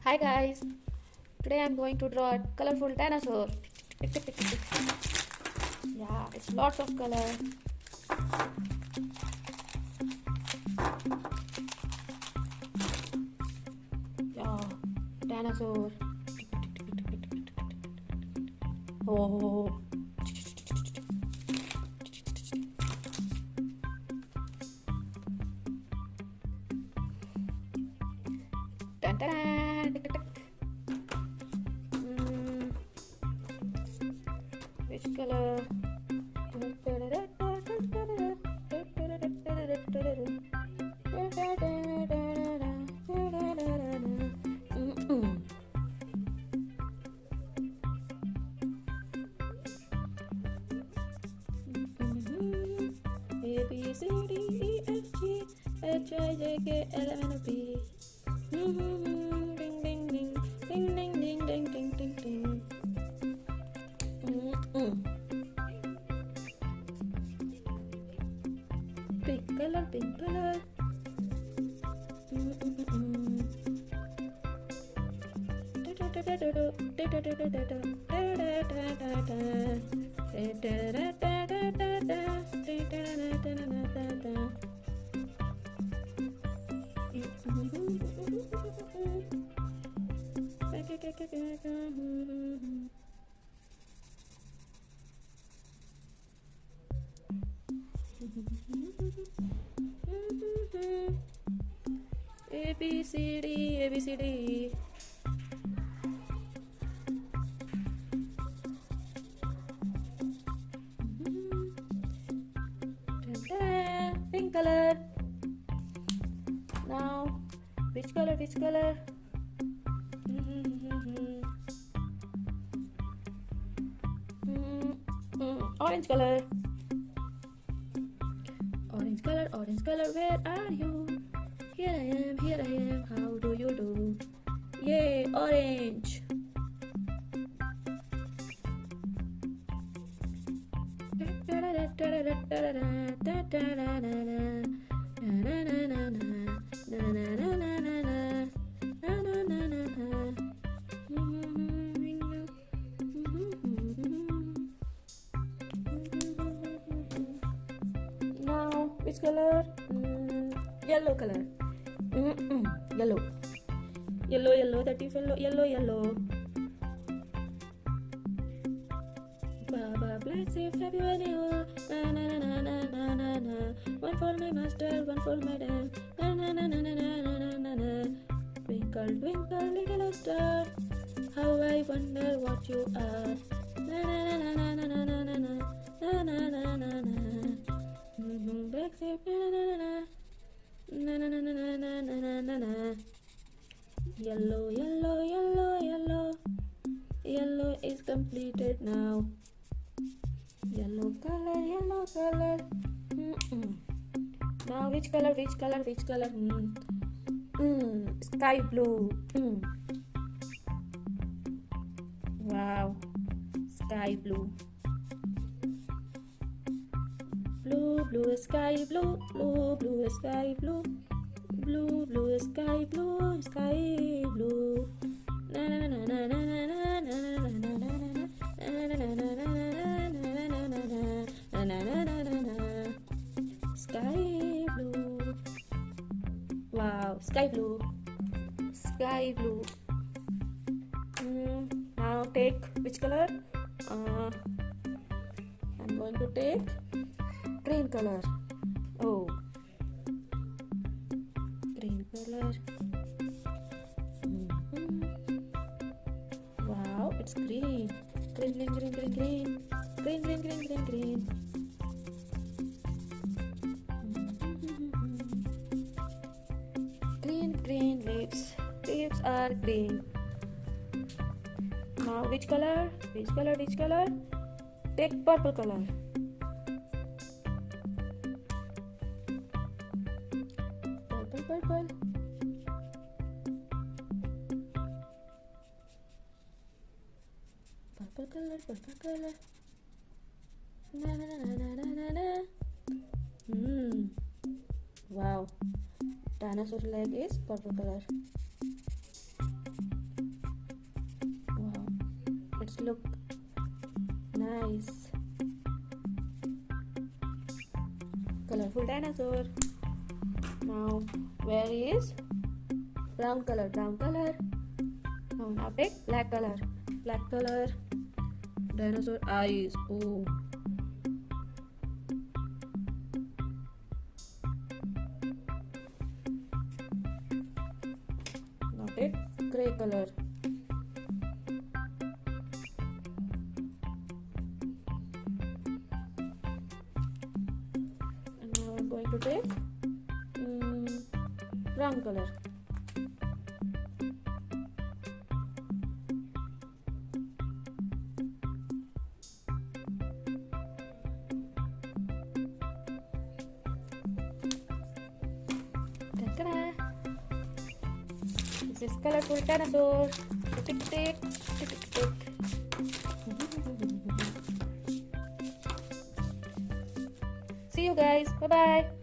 Hi guys, today I'm going to draw a colorful dinosaur. Yeah, it's lots of color. Yeah, dinosaur. Oh, dun, dun, dun. Mm, which color? Mm-mm. A B C D E F G H I J K L M N O P. Ding ding ding ding ding ding ding ding ding ding. Mm-mm. Pink color, pink color. A B C D A B C D. Pink color. Now, which color? Which color? Orange color. Orange color. Orange color. Where are you? Here I am. Here I am. How do you do? Yay! Orange. Now, which color? Yellow color. Yellow. Yellow, yellow, that is yellow, yellow, yellow. Baba Black Sheep, have you any wool? Na na na na na na na na. One for my master, one for my dad. Na na na na na na na na na. Twinkle, twinkle, little star, how I wonder what you are. Na na na na na na na na na na na na na na. Black Sheep, na na na na na na na na na na. Yellow, yellow, yellow, yellow. Yellow is completed now. Yellow color, yellow color. Now which color, which color, which color? Sky blue. Wow, sky blue. Blue, blue sky blue, blue, blue sky blue. Blue, blue sky blue, sky blue. Na na na na na na na na na na na na. Sky blue. Wow, sky blue. Sky blue. Now take which color? I'm going to take green color. Oh, green color. Wow, it's green. Green, green, green, green, green. Green, green, green, green, green. Green, green leaves. Leaves are green. Now which color? Which color? Which color? Take purple color. Purple, purple. Purple color, purple color. Na na na na na na na. Wow. Dinosaur leg is purple color. look nice. Colorful dinosaur. Now where is brown color? Brown color. Now take black color. Black color. Dinosaur eyes. Oh. Now take gray color. And now I'm going to take brown color. Ta-da! This is colorful dinosaur. Tick tick tick tick tick. See you guys. Bye bye.